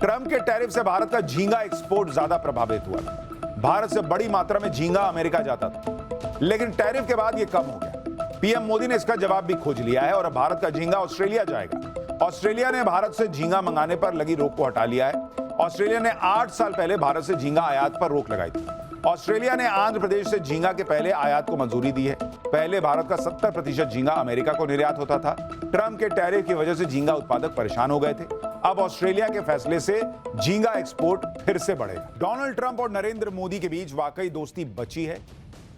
Trump के tariff से भारत का झींगा एक्सपोर्ट ज्यादा प्रभावित हुआ था। भारत से बड़ी मात्रा में झींगा अमेरिका जाता था, लेकिन टैरिफ के बाद यह कम हो गया। पीएम मोदी ने इसका जवाब भी खोज लिया है और अब भारत का झींगा ऑस्ट्रेलिया जाएगा। ऑस्ट्रेलिया ने भारत से झींगा मंगाने पर लगी रोक को हटा लिया है। ऑस्ट्रेलिया ने 8 साल पहले भारत से झींगा आयात पर रोक लगाई थी। ऑस्ट्रेलिया ने आंध्र प्रदेश से झींगा के पहले आयात को मंजूरी दी है। पहले भारत का 70% झींगा अमेरिका को निर्यात होता था। ट्रंप के टैरिफ की वजह से झींगा उत्पादक परेशान हो गए थे। अब ऑस्ट्रेलिया के फैसले से झींगा एक्सपोर्ट फिर से बढ़ेगा। डोनाल्ड ट्रंप और नरेंद्र मोदी के बीच वाकई दोस्ती बची है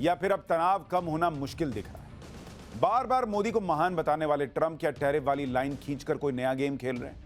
या फिर अब तनाव कम होना मुश्किल दिख रहा है? बार बार मोदी को महान बताने वाले ट्रंप क्या टैरिफ वाली लाइन खींचकर कोई नया गेम खेल रहे हैं,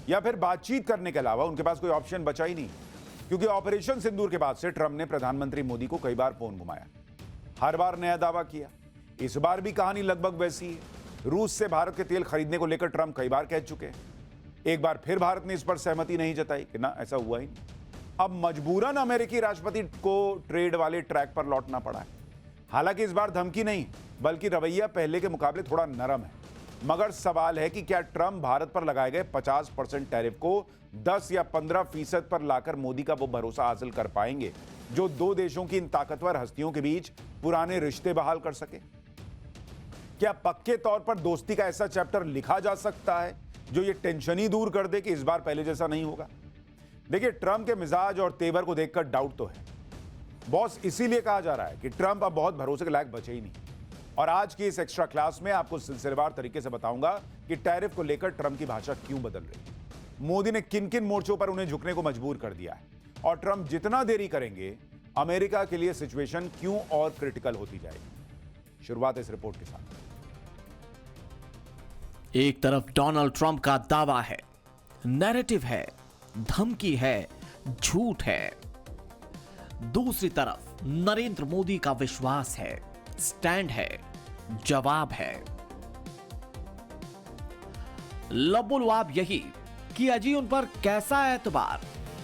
या फिर बातचीत करने के अलावा उनके पास कोई ऑप्शन बचा ही नहीं? क्योंकि ऑपरेशन सिंदूर के बाद से ट्रंप ने प्रधानमंत्री मोदी को कई बार फोन घुमाया, हर बार नया दावा किया। इस बार भी कहानी लगभग वैसी है। रूस से भारत के तेल खरीदने को लेकर ट्रंप कई बार कह चुके हैं। एक बार फिर भारत ने इस पर सहमति नहीं जताई कि ना, ऐसा हुआ ही नहीं। अब मजबूरन अमेरिकी राष्ट्रपति को ट्रेड वाले ट्रैक पर लौटना पड़ा है। हालांकि इस बार धमकी नहीं, बल्कि रवैया पहले के मुकाबले थोड़ा नरम है। मगर सवाल है कि क्या ट्रंप भारत पर लगाए गए 50% टैरिफ को 10 या 15% पर लाकर मोदी का वो भरोसा हासिल कर पाएंगे जो दो देशों की इन ताकतवर हस्तियों के बीच पुराने रिश्ते बहाल कर सके? क्या पक्के तौर पर दोस्ती का ऐसा चैप्टर लिखा जा सकता है जो ये टेंशन ही दूर कर दे कि इस बार पहले जैसा नहीं होगा? देखिए, ट्रंप के मिजाज और तेवर को देखकर डाउट तो है। बॉस इसीलिए कहा जा रहा है कि ट्रंप अब बहुत भरोसे के लायक बचे ही नहीं। और आज की इस एक्स्ट्रा क्लास में आपको सिलसिलेवार तरीके से बताऊंगा कि टैरिफ को लेकर ट्रंप की भाषा क्यों बदल रही है, मोदी ने किन किन मोर्चों पर उन्हें झुकने को मजबूर कर दिया है, और ट्रंप जितना देरी करेंगे अमेरिका के लिए सिचुएशन क्यों और क्रिटिकल होती जाएगी। शुरुआत इस रिपोर्ट के साथ। एक तरफ डोनाल्ड ट्रंप का दावा है, नैरेटिव है, धमकी है, झूठ है। दूसरी तरफ नरेंद्र मोदी का विश्वास है, स्टैंड है, जवाब है। लबोलवाब यही कि अजी उन पर कैसा एतबार,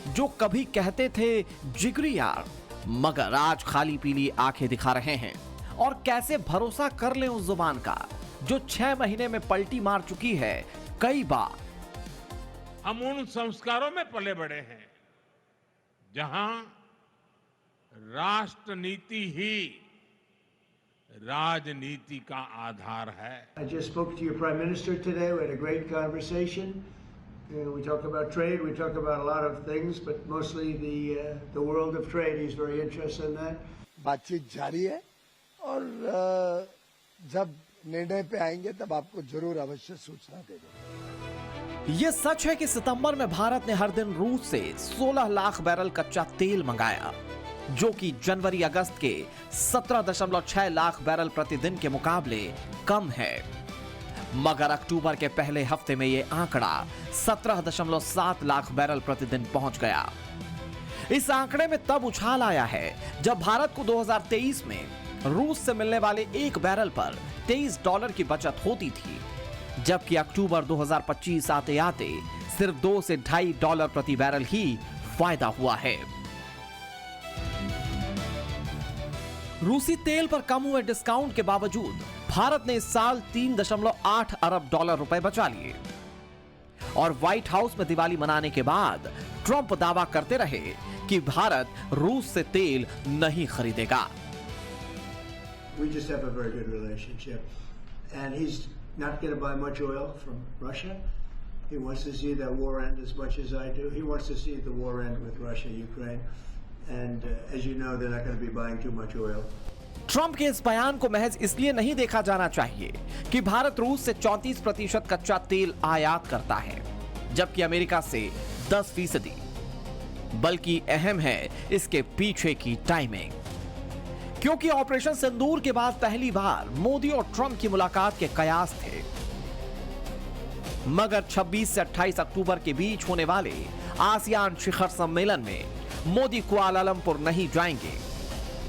जो कभी कहते थे जिगरी यार, मगर आज खाली पीली आंखें दिखा रहे हैं। और कैसे भरोसा कर लें उस जुबान का जो 6 महीने में पलटी मार चुकी है कई बार। हम उन संस्कारों में पले बड़े हैं जहां राष्ट्र नीति ही राजनीति का आधार है। I just spoke to your Prime Minister today. We had a great conversation. We talked about trade. We talked about a lot of things, but mostly the world of trade. He's very interested in that. बातचीत जारी है और जब निर्णय पे आएंगे तब आपको जरूर अवश्य सूचना दे देंगे। यह सच है कि सितंबर में भारत ने हर दिन रूस से 16 लाख बैरल कच्चा तेल मंगाया, जो कि जनवरी अगस्त के 17.6 लाख बैरल प्रतिदिन के मुकाबले कम है। मगर अक्टूबर के पहले हफ्ते में यह आंकड़ा 17.7 लाख बैरल प्रतिदिन पहुंच गया। इस आंकड़े में तब उछाल आया है जब भारत को 2023 में रूस से मिलने वाले एक बैरल पर $23 की बचत होती थी, जबकि अक्टूबर 2025 आते आते सिर्फ $2 से $2.5 प्रति बैरल ही फायदा हुआ है। रूसी तेल पर कम हुए डिस्काउंट के बावजूद भारत ने इस साल 3.8 अरब डॉलर रुपए बचा लिए। और व्हाइट हाउस में दिवाली मनाने के बाद ट्रंप दावा करते रहे कि भारत रूस से तेल नहीं खरीदेगा। We just have a very good relationship, and he's not going to buy much oil from Russia. He wants to see that war end as much as I do. He wants to see the war end with Russia, Ukraine, and as you know, they're not going to be buying too much oil. Trump के इस बयान को महज इसलिए नहीं देखा जाना चाहिए कि भारत रूस से 34% कच्चा तेल आयात करता है, जबकि अमेरिका से 10%, बल्कि अहम है इसके पीछे की टाइमिंग। क्योंकि ऑपरेशन सिंदूर के बाद पहली बार मोदी और ट्रंप की मुलाकात के कयास थे। मगर 26 से 28 अक्टूबर के बीच होने वाले आसियान शिखर सम्मेलन में मोदी कुआलालंपुर नहीं जाएंगे।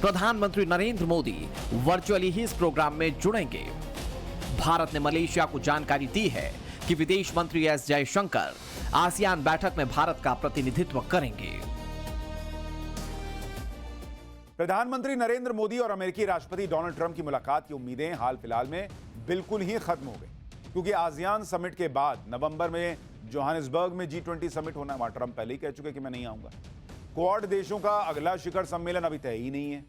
प्रधानमंत्री नरेंद्र मोदी वर्चुअली ही इस प्रोग्राम में जुड़ेंगे। भारत ने मलेशिया को जानकारी दी है कि विदेश मंत्री एस जयशंकर आसियान बैठक में भारत का प्रतिनिधित्व करेंगे। प्रधानमंत्री नरेंद्र मोदी और अमेरिकी राष्ट्रपति डोनाल्ड ट्रंप की मुलाकात की उम्मीदें हाल फिलहाल में बिल्कुल ही खत्म हो गई, क्योंकि आसियान समिट के बाद नवंबर में जोहानिसबर्ग में G20 समिट होना है, वहां ट्रंप पहले ही कह चुके कि मैं नहीं आऊंगा। क्वाड देशों का अगला शिखर सम्मेलन अभी तय ही नहीं है।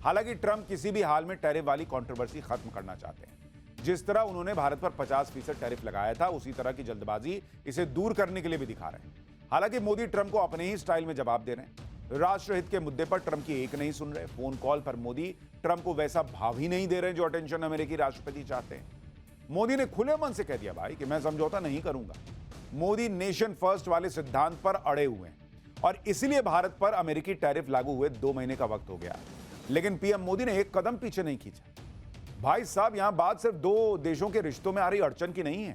हालांकि ट्रंप किसी भी हाल में टैरिफ वाली कंट्रोवर्सी खत्म करना चाहते हैं। जिस तरह उन्होंने भारत पर 50% टैरिफ लगाया था, उसी तरह की जल्दबाजी इसे दूर करने के लिए भी दिखा रहे हैं। हालांकि मोदी ट्रंप को अपने ही स्टाइल में जवाब दे रहे हैं। राष्ट्रहित के मुद्दे पर ट्रंप की एक नहीं सुन रहे। फोन कॉल पर मोदी ट्रंप को वैसा भाव ही नहीं दे रहे जो अटेंशन अमेरिकी राष्ट्रपति चाहते हैं। मोदी ने खुले मन से कह दिया भाई कि मैं समझौता नहीं करूंगा। मोदी नेशन फर्स्ट वाले सिद्धांत पर अड़े हुए हैं और इसलिए भारत पर अमेरिकी टैरिफ लागू हुए 2 महीने का वक्त हो गया। लेकिन पीएम मोदी ने एक कदम पीछे नहीं खींचा। भाई साहब, यहां बात सिर्फ 2 देशों के रिश्तों में आ रही अड़चन की नहीं है,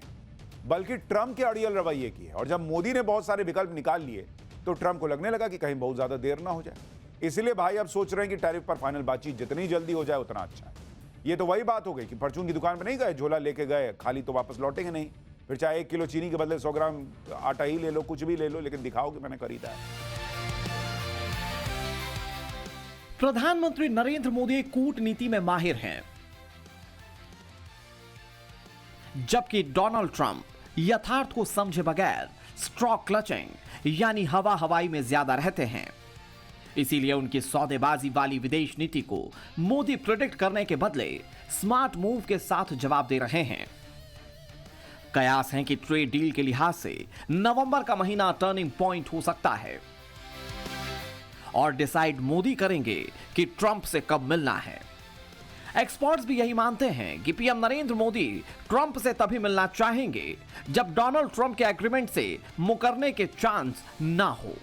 बल्कि ट्रंप के अड़ियल रवैये की है। और जब मोदी ने बहुत सारे विकल्प निकाल लिए तो ट्रंप को लगने लगा कि कहीं बहुत ज्यादा देर ना हो जाए। इसलिए भाई अब सोच रहे हैं कि टैरिफ पर फाइनल बातचीत जितनी जल्दी हो जाए उतना अच्छा है। ये तो वही बात हो गई कि परचून की दुकान पर नहीं गए, झोला लेके गए, खाली तो वापस लौटेंगे नहीं। फिर चाहे 1 किलो चीनी के बदले 100 ग्राम आटा ही ले लो, कुछ भी ले लो, लेकिन दिखाओ कि मैंने खरीदा है। प्रधानमंत्री नरेंद्र मोदी कूटनीति में माहिर हैं, जबकि डोनाल्ड ट्रंप यथार्थ को समझे बगैर स्ट्रॉ क्लचिंग यानी हवा हवाई में ज्यादा रहते हैं। इसीलिए उनकी सौदेबाजी वाली विदेश नीति को मोदी प्रेडिक्ट करने के बदले स्मार्ट मूव के साथ जवाब दे रहे हैं। कयास है कि ट्रेड डील के लिहाज से नवंबर का महीना टर्निंग पॉइंट हो सकता है और डिसाइड मोदी करेंगे कि ट्रंप से कब मिलना है। एक्सपर्ट्स भी यही मानते हैं कि पीएम नरेंद्र मोदी ट्रंप से तभी मिलना चाहेंगे जब डोनाल्ड ट्रंप के एग्रीमेंट से मुकरने के चांस ना हो।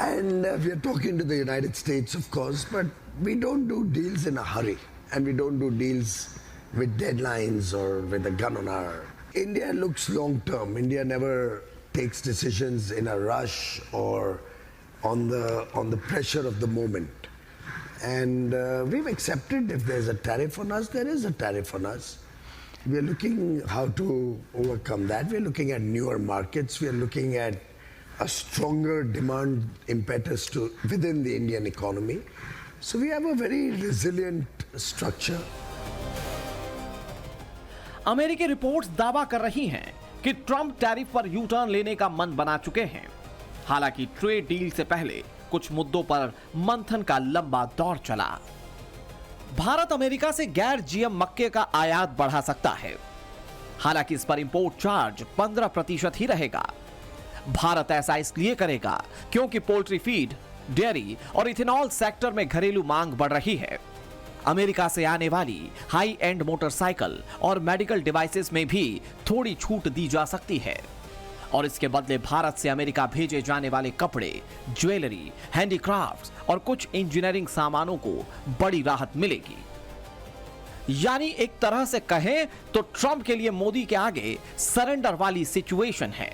And we are talking to the United States, of course, but we don't do deals in a hurry, and we don't do deals with deadlines or with a gun on our. India looks long term. India never takes decisions in a rush or on the pressure of the moment. And we've accepted if there's a tariff on us, there is a tariff on us. We are looking how to overcome that. We are looking at newer markets. We are looking at a stronger demand impetus within the Indian economy. So we have a very resilient structure. अमेरिकी reports दावा कर रही हैं कि Trump tariff पर U turn लेने का मन बना चुके हैं। हालांकि ट्रेड डील से पहले कुछ मुद्दों पर मंथन का लंबा दौर चला। भारत अमेरिका से गैर जीएम मक्के का आयात बढ़ा सकता है। हालांकि इस पर इंपोर्ट चार्ज 15% ही रहेगा। भारत ऐसा इसलिए करेगा क्योंकि पोल्ट्री फीड, डेयरी और इथेनॉल सेक्टर में घरेलू मांग बढ़ रही है। अमेरिका से आने वाली हाई एंड मोटरसाइकिल और मेडिकल डिवाइसेस में भी थोड़ी छूट दी जा सकती है और इसके बदले भारत से अमेरिका भेजे जाने वाले कपड़े, ज्वेलरी, हैंडीक्राफ्ट्स और कुछ इंजीनियरिंग सामानों को बड़ी राहत मिलेगी। यानी एक तरह से कहें तो ट्रंप के लिए मोदी के आगे सरेंडर वाली सिचुएशन है।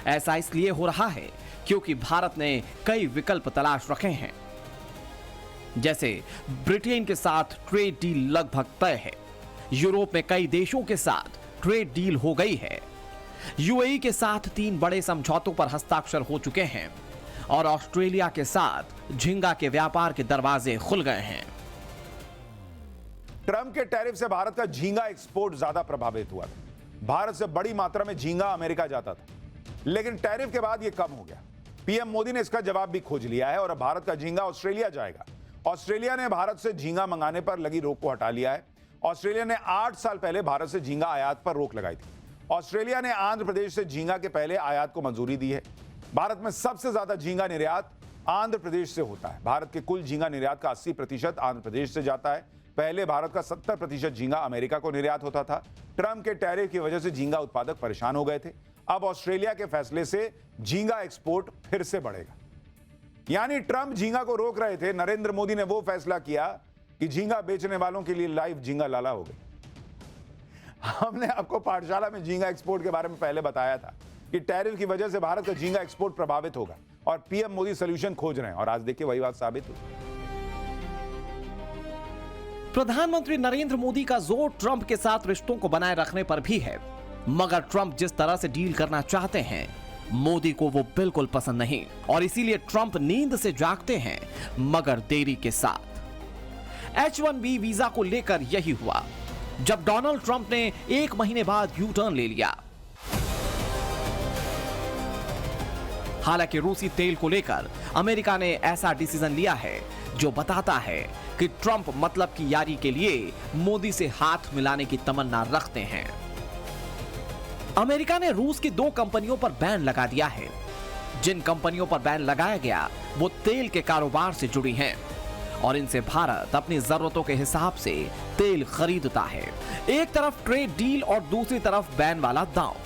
ऐसा इसलिए हो रहा है क्योंकि भारत ने कई विकल्प तलाश रखे हैं। जैसे ब्रिटेन के साथ ट्रेड डील लगभग तय है, यूरोप में कई देशों के साथ ट्रेड डील हो गई है, यूएई के साथ 3 बड़े समझौतों पर हस्ताक्षर हो चुके हैं और ऑस्ट्रेलिया के साथ झींगा के व्यापार के दरवाजे खुल गए हैं। ट्रंप के टैरिफ से भारत का झींगा एक्सपोर्ट ज्यादा प्रभावित हुआ था। भारत से बड़ी मात्रा में झींगा अमेरिका जाता था, लेकिन टैरिफ के बाद यह कम हो गया। पीएम मोदी ने इसका जवाब भी खोज लिया है और अब भारत का झींगा ऑस्ट्रेलिया जाएगा। ऑस्ट्रेलिया ने भारत से झींगा मंगाने पर लगी रोक को हटा लिया है। ऑस्ट्रेलिया ने 8 साल पहले भारत से झींगा आयात पर रोक लगाई थी। ऑस्ट्रेलिया ने आंध्र प्रदेश से झींगा के पहले आयात को मंजूरी दी है। भारत में सबसे ज्यादा झींगा निर्यात आंध्र प्रदेश से होता है। भारत के कुल झींगा निर्यात का 80% आंध्र प्रदेश से जाता है। पहले भारत का 70% झींगा अमेरिका को निर्यात होता था। ट्रंप के टैरिफ की वजह से झींगा उत्पादक परेशान हो गए थे। अब ऑस्ट्रेलिया के फैसले से झींगा एक्सपोर्ट फिर से बढ़ेगा। यानी ट्रंप झींगा को रोक रहे थे, नरेंद्र मोदी ने वो फैसला किया कि झींगा बेचने वालों के लिए लाइव झींगा लाला हो गई। हमने आपको पाठशाला में झींगा एक्सपोर्ट के बारे में पहले बताया था कि टैरिफ की वजह से भारत का झींगा एक्सपोर्ट प्रभावित होगा और पीएम मोदी सॉल्यूशन खोज रहे हैं और आज देखिए वही बात साबित हुई। प्रधानमंत्री नरेंद्र मोदी का जोर ट्रंप के साथ रिश्तों को बनाए रखने पर भी है, मगर ट्रंप जिस तरह से डील करना चाहते हैं मोदी को वो बिल्कुल पसंद नहीं और इसीलिए ट्रंप नींद से जागते हैं, मगर देरी के साथ। H-1B वीजा को लेकर यही हुआ। जब डोनाल्ड ट्रंप ने 1 महीने बाद यू टर्न ले लिया। हालांकि रूसी तेल को लेकर अमेरिका ने ऐसा डिसीजन लिया है जो बताता है कि ट्रंप मतलब की यारी के लिए मोदी से हाथ मिलाने की तमन्ना रखते हैं। अमेरिका ने रूस की 2 कंपनियों पर बैन लगा दिया है। जिन कंपनियों पर बैन लगाया गया वो तेल के कारोबार से जुड़ी हैं और इनसे भारत अपनी जरूरतों के हिसाब से तेल खरीदता है। एक तरफ ट्रेड डील और दूसरी तरफ बैन वाला दांव।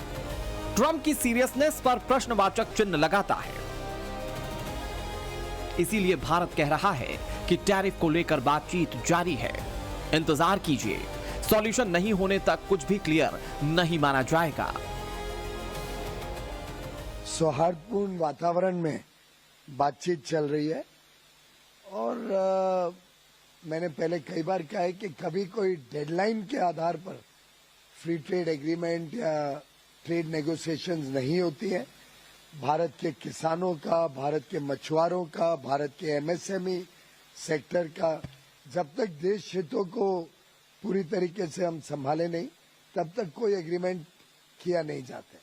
ट्रंप की सीरियसनेस पर प्रश्नवाचक चिन्ह लगाता है। इसीलिए भारत कह रहा है कि टैरिफ को लेकर बातचीत जारी है। इंतजार कीजिए, सॉल्यूशन नहीं होने तक कुछ भी क्लियर नहीं माना जाएगा। सौहार्दपूर्ण वातावरण में बातचीत चल रही है और मैंने पहले कई बार कहा है कि कभी कोई डेडलाइन के आधार पर फ्री ट्रेड एग्रीमेंट या ट्रेड नेगोशिएशंस नहीं होती है। भारत के किसानों का, भारत के मछुआरों का, भारत के एमएसएमई सेक्टर का जब तक देश हितों को पूरी तरीके से हम संभाले नहीं तब तक कोई एग्रीमेंट किया नहीं जाता।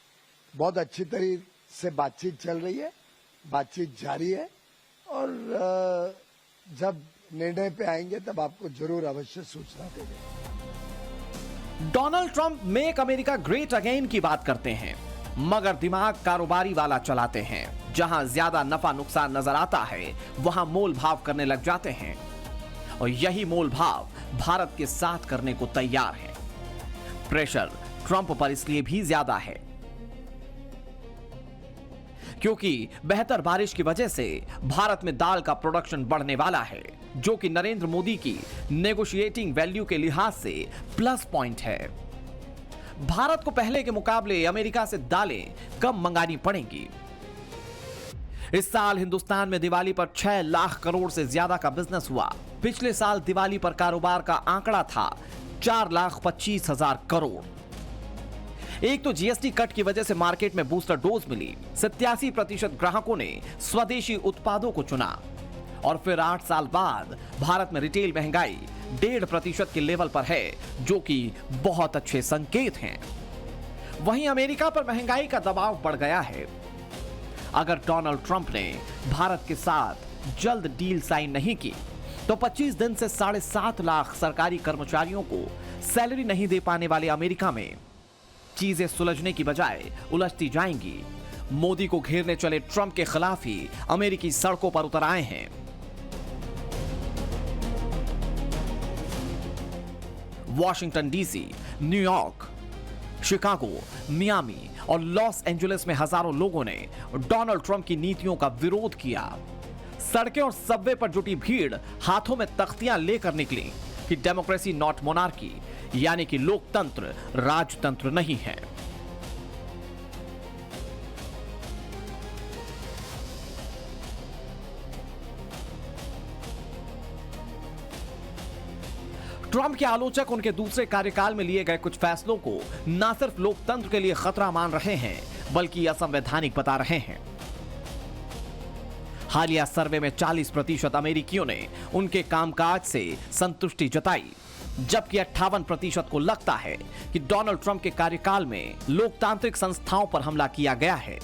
बहुत अच्छी तरीके से बातचीत चल रही है, बातचीत जारी है और जब निर्णय पे आएंगे तब आपको जरूर अवश्य सूचना देंगे। Donald Trump make America great again की बात करते हैं, मगर दिमाग कारोबारी वाला चलाते हैं। जहां ज्यादा नफा नुकसान नजर आता है वहां मोल भाव करने लग जाते हैं और यही मोल भाव भारत के साथ करने को तैयार है। प्रेशर ट्रंप पर इसलिए भी ज्यादा है क्योंकि बेहतर बारिश की वजह से भारत में दाल का प्रोडक्शन बढ़ने वाला है, जो कि नरेंद्र मोदी की नेगोशिएटिंग वैल्यू के लिहाज से प्लस पॉइंट है। भारत को पहले के मुकाबले अमेरिका से दालें कम मंगानी पड़ेंगी। इस साल हिंदुस्तान में दिवाली पर 6 लाख करोड़ से ज्यादा का बिजनेस हुआ। पिछले साल दिवाली पर कारोबार का आंकड़ा था 4,25,000 करोड़। एक तो जीएसटी कट की वजह से मार्केट में बूस्टर डोज मिली। 87% ग्राहकों ने स्वदेशी उत्पादों को चुना और फिर 8 साल बाद भारत में रिटेल महंगाई 1.5% के लेवल पर है, जो कि बहुत अच्छे संकेत हैं। वहीं अमेरिका पर महंगाई का दबाव बढ़ गया है। अगर डोनाल्ड ट्रंप ने भारत के साथ जल्द डील साइन नहीं की तो 25 दिन से 7.5 लाख सरकारी कर्मचारियों को सैलरी नहीं दे पाने वाले अमेरिका में चीजें सुलझने की बजाय उलझती जाएंगी। मोदी को घेरने चले ट्रंप के खिलाफ ही अमेरिकी सड़कों पर उतर आए हैं। Washington DC, New York, Chicago, Miami और लॉस एंजलिस में हजारों लोगों ने डोनाल्ड ट्रंप की नीतियों का विरोध किया। सड़कें और सबवे पर जुटी भीड़ हाथों में तख्तियां लेकर निकली कि डेमोक्रेसी नॉट मोनार्की, यानी कि लोकतंत्र राजतंत्र नहीं है। ट्रंप के आलोचक उनके दूसरे कार्यकाल में लिए गए कुछ फैसलों को न सिर्फ लोकतंत्र के लिए खतरा मान रहे हैं बल्कि असंवैधानिक बता रहे हैं। हालिया सर्वे में 40% अमेरिकियों ने उनके कामकाज से संतुष्टि जताई, जबकि 58% को लगता है कि डोनाल्ड ट्रंप के कार्यकाल में लोकतांत्रिक संस्थाओं पर हमला किया गया है।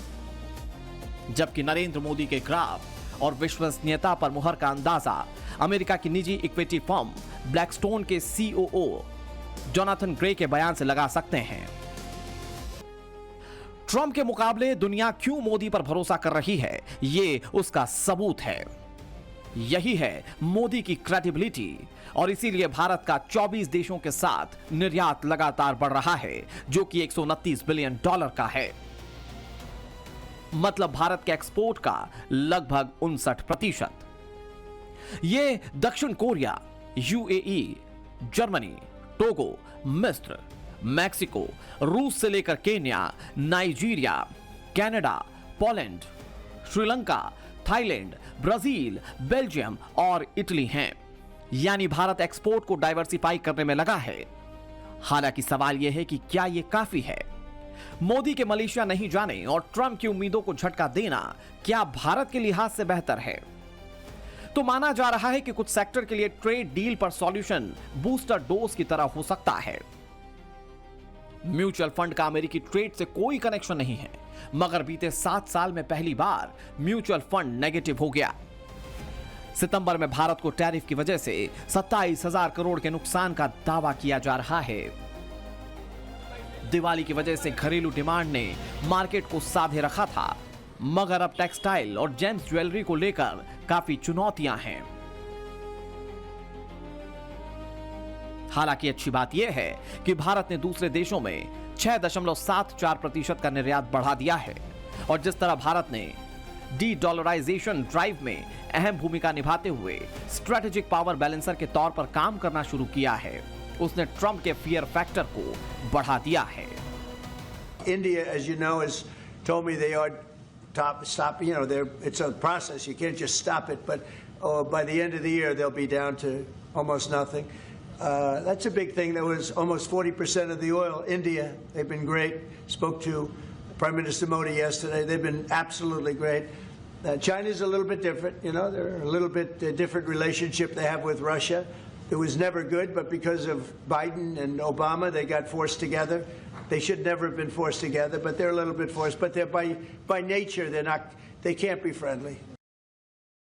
जबकि नरेंद्र मोदी के ग्राफ और विश्वसनीयता पर मुहर का अंदाजा अमेरिका की निजी इक्विटी फर्म ब्लैकस्टोन के सीओओ जोनाथन ग्रे के बयान से लगा सकते हैं। ट्रंप के मुकाबले दुनिया क्यों मोदी पर भरोसा कर रही है, ये उसका सबूत है। यही है मोदी की क्रेडिबिलिटी और इसीलिए भारत का 24 देशों के साथ निर्यात लगातार बढ़ रहा है, जो कि $129 बिलियन का है। मतलब भारत के एक्सपोर्ट का लगभग 59%। ये दक्षिण कोरिया, यूएई, जर्मनी, टोगो, मिस्र, मैक्सिको, रूस से लेकर Kenya, Nigeria, Canada, Poland, Sri Lanka, Thailand, Brazil, Belgium और इटली हैं। यानी भारत एक्सपोर्ट को डाइवर्सिफाई करने में लगा है। हालांकि सवाल यह है कि क्या यह काफी है? मोदी के मलेशिया नहीं जाने और ट्रंप की उम्मीदों को झटका देना क्या भारत के लिहाज से बेहतर है? तो माना जा रहा है कि कुछ सेक्टर के लिए ट्रेड डील पर सॉल्यूशन बूस्टर डोज की तरह हो सकता है। म्यूचुअल फंड का अमेरिकी ट्रेड से कोई कनेक्शन नहीं है, मगर बीते 7 साल में पहली बार म्यूचुअल फंड नेगेटिव हो गया। सितंबर में भारत को टैरिफ की वजह से 27,000 करोड़ के नुकसान का दावा किया जा रहा है। दिवाली की वजह से घरेलू डिमांड ने मार्केट को साधे रखा था, मगर अब टेक्सटाइल और जेम्स ज्वेलरी को लेकर काफी चुनौतियां हैं। हालांकि अच्छी बात यह है कि भारत ने दूसरे देशों में 6.74% का निर्यात बढ़ा दिया है और जिस तरह भारत ने डी-डॉलराइजेशन ड्राइव में अहम भूमिका निभाते हुए स्ट्रेटेजिक पावर बैलेंसर के तौर पर काम करना शुरू किया है, उसने ट्रंप के फियर फैक्टर को बढ़ा दिया है। India, as you know, has told me they are stop. You know, it's a process. You can't just stop it. But by the end of the year, they'll be down to almost nothing. That's a big thing. There was almost 40% of the oil. India, they've been great. Spoke to Prime Minister Modi yesterday. They've been absolutely great. China's a little bit different. You know, they're a little bit different relationship they have with Russia. It was never good, but because of Biden and Obama, they got forced together. They should never have been forced together, but they're a little bit forced. But they're by nature, they can't be friendly.